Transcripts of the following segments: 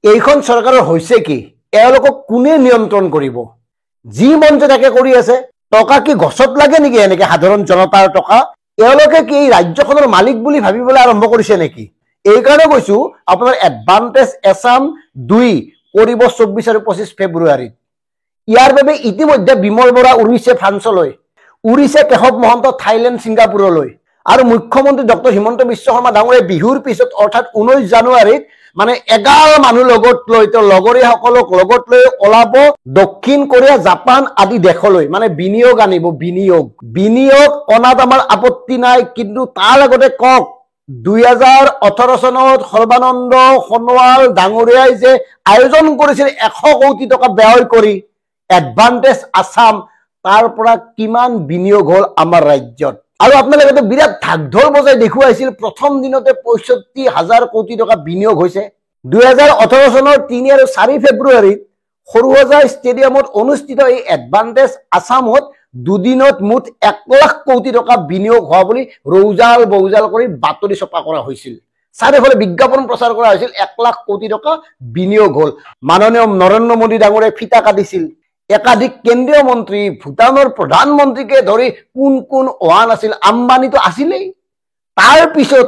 এইখন চৰকাৰৰ হৈছে কি? এওঁলোকক কোনে নিয়ন্ত্ৰণ কৰিব? যি মন যায় তাকে কৰি আছে। টকা কি গছত লাগে নেকি? এনেকে সাধাৰণ জনতাৰ টকা এওঁলোকে কি এই ৰাজ্যখনৰ মালিক বুলি ভাবিবলৈ আৰম্ভ কৰিছে নেকি? এইকাৰণে কৈছো আপোনাৰ এডভান্টেজ এছাম 2 কৰিব 24 আৰু 25 ফেব্ৰুৱাৰীত। ইয়াৰ বাবে ইতিমধ্যে বিমল বৰা উৰিছে ফ্ৰান্সলৈ, উৰিছে কেশৱ মহন্ত থাইলেণ্ড ছিংগাপুৰলৈ, আৰু মুখ্যমন্ত্ৰী ডক্টৰ হিমন্ত বিশ্ব শৰ্মা ডাঙৰীয়াই বিহুৰ পিছত অৰ্থাৎ 19 জানুৱাৰীত মানে 11 মানুহ লগত লৈ তেওঁ লগৰীয়াসকলক লগত লৈ ওলাব দক্ষিণ কোৰিয়া, জাপান আদি দেশলৈ, মানে বিনিয়োগ আনিব। বিনিয়োগ অনাত আমাৰ আপত্তি নাই, কিন্তু তাৰ আগতে কওক 2018 চনত সৰ্বানন্দ সোণোৱাল ডাঙৰীয়াই যে আয়োজন কৰিছিল 100 কোটি টকা ব্যয় কৰি এডভান্টেজ আছাম, তাৰ পৰা কিমান বিনিয়োগ হ'ল আমাৰ ৰাজ্যত। আৰু আপোনালোকে বিৰাট ঢাকঢোল বজাই দেখুৱাইছিল প্ৰথম দিনতে 65,000 কোটি টকা বিনিয়োগ হৈছে। 2018 চনৰ 3 আৰু 4 ফেব্ৰুৱাৰীত সৰুসজাই ষ্টেডিয়ামত অনুষ্ঠিত এই এডভান্টেজ আছামত দুদিনত মুঠ 1 লাখ কোটি টকা বিনিয়োগ হোৱা বুলি ৰৌজাল বৌজাল কৰি বাতৰি ছপা কৰা হৈছিল। চাৰিওফালে বিজ্ঞাপন প্ৰচাৰ কৰা হৈছিল 1 লাখ কোটি টকা বিনিয়োগ হ'ল। মাননীয় নৰেন্দ্ৰ মোদী ডাঙৰীয়াই ফিতা কাটিছিল। একাধিক কেন্দ্ৰীয় মন্ত্ৰী, ভূটানৰ প্ৰধানমন্ত্ৰীকে ধৰি কোন কোন অহা নাছিল? আম্বানীটো আছিলেই। তাৰ পিছত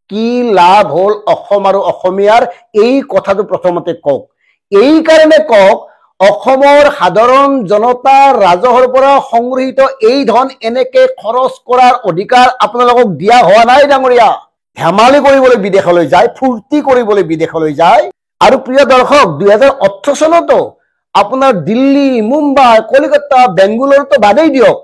কি লাভ হ'ল অসম আৰু অসমীয়াৰ? এই কথাটো প্ৰথমতে কওক। এই কাৰণে কওক, অসমৰ সাধাৰণ জনতাৰ ৰাজহৰ পৰা সংগৃহীত এই ধন এনেকে খৰচ কৰাৰ অধিকাৰ আপোনালোকক দিয়া হোৱা নাই ডাঙৰীয়া। ধেমালি কৰিবলৈ বিদেশলৈ যায়, ফূৰ্তি কৰিবলৈ বিদেশলৈ যায়। আৰু প্ৰিয় দৰ্শক, 2018 চনতো আপোনাৰ দিল্লী, মুম্বাই, কলিকতা, বেংগালুৰুতো বাদেই দিয়ক,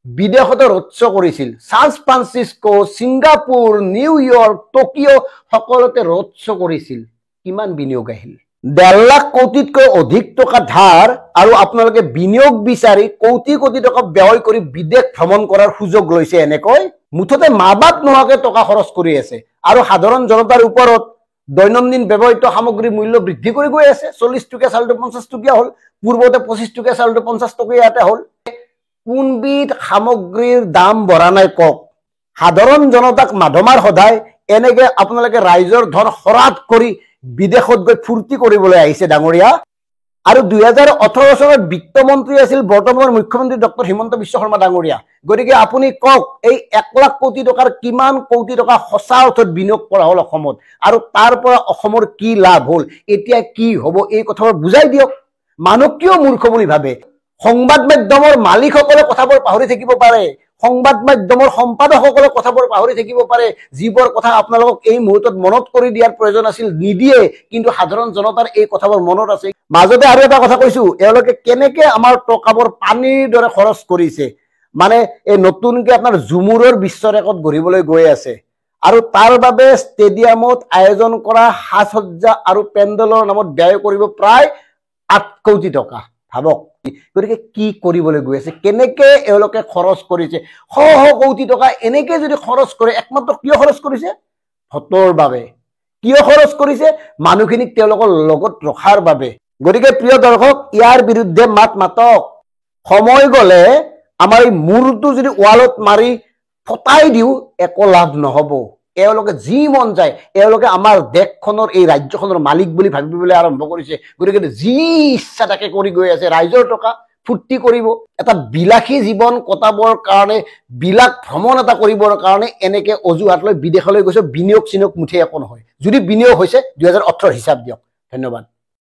বিদেশতো ৰোড শ্ব' কৰিছিল। San Francisco, Singapore, New York, Tokyo' সকলোতে ৰোড শ্ব' কৰিছিল। কিমান বিনিয়োগ আহিল? 1.5 লাখ কোটিতকৈ অধিক টকা ধাৰ, আৰু আপোনালোকে বিনিয়োগ বিচাৰি কোটি কোটি টকা ব্যয় কৰি বিদেশ ভ্ৰমণ কৰাৰ সুযোগ লৈছে। এনেকৈ মুঠতে মা বাপ নোহোৱাকৈ টকা খৰচ কৰি আছে, আৰু সাধাৰণ জনতাৰ ওপৰত দৈনন্দিন ব্যৱহৃত সামগ্ৰীৰ মূল্য বৃদ্ধি কৰি গৈ আছে। 40 টকীয়া চাউলটো 50 টকীয়া হ'ল, পূৰ্বতে 25 টকীয়া চাউলটো 50 টকীয়া ইয়াতে হ'ল। কোনবিধ সামগ্ৰীৰ দাম বঢ়া নাই কওক? সাধাৰণ জনতাক মাধমাৰ সদায় এনেকে আপোনালোকে ৰাইজৰ ধন হৰাট কৰি বিদেশত গৈ ফূৰ্তি কৰিবলৈ আহিছে ডাঙৰীয়া। আৰু 2018 চনত বিত্তমন্ত্ৰী আছিল বৰ্তমানৰ মুখ্যমন্ত্ৰী ডক্টৰ হিমন্ত বিশ্ব শৰ্মা ডাঙৰীয়া। গতিকে আপুনি কওক, এই 1 লাখ কোটি টকাৰ কিমান কোটি টকা সঁচা অৰ্থত বিনিয়োগ কৰা হ'ল অসমত, আৰু তাৰ পৰা অসমৰ কি লাভ হ'ল, এতিয়া কি হ'ব, এই কথাবোৰ বুজাই দিয়ক। মানুহ কিয় মূৰ্খ বুলি ভাবে? সংবাদ মাধ্যমৰ মালিকসকলে কথাবোৰ পাহৰি থাকিব পাৰে, সংবাদ মাধ্যমৰ সম্পাদকসকলে কথাবোৰ পাহৰি থাকিব পাৰে, যিবোৰ কথা আপোনালোকক এই মুহূৰ্তত মনত কৰি দিয়াৰ প্ৰয়োজন আছিল, নিদিয়ে, কিন্তু সাধাৰণ জনতাৰ এই কথাবোৰ মনত আছে। মাজতে আৰু এটা কথা কৈছো, এওঁলোকে কেনেকে আমাৰ টকাবোৰ পানীৰ দৰে খৰচ কৰিছে। মানে এই নতুনকে আপোনাৰ ঝুমুৰৰ বিশ্ব ৰেকৰ্ড গঢ়িবলৈ গৈ আছে, আৰু তাৰ বাবে ষ্টেডিয়ামত আয়োজন কৰা সাজ-সজ্জা আৰু পেণ্ডেলৰ নামত ব্যয় কৰিব প্ৰায় 8 কোটি টকা। ভাবক, গতিকে কি কৰিবলৈ গৈ আছে, কেনেকে এওঁলোকে খৰচ কৰিছে। শ কোটি টকা এনেকে যদি খৰচ কৰে, একমাত্ৰ কিয় খৰচ কৰিছে? ভোটৰ বাবে। কিয় খৰচ কৰিছে? মানুহখিনিক তেওঁলোকৰ লগত ৰখাৰ বাবে। গতিকে প্ৰিয় দৰ্শক, ইয়াৰ বিৰুদ্ধে মাত মাতক। সময় গ'লে আমাৰ এই মূৰটো যদি ৱালত মাৰি ফটাই দিওঁ, একো লাভ নহ'ব। এওঁলোকে যি মন যায়, এওঁলোকে আমাৰ দেশখনৰ এই ৰাজ্যখনৰ মালিক বুলি ভাবিবলৈ আৰম্ভ কৰিছে। গতিকে যি ইচ্ছা তাকে কৰি গৈ আছে। ৰাইজৰ টকা ফূৰ্তি কৰিব, এটা বিলাসী জীৱন কটাবৰ কাৰণে, বিলাক ভ্ৰমণ এটা কৰিবৰ কাৰণে এনেকে অজুহাত লৈ বিদেশলৈ গৈছে। বিনিয়োগ চিনিয়োগ মুঠেই একো নহয়। যদি বিনিয়োগ হৈছে 2018 হিচাপ দিয়ক। ধন্যবাদ।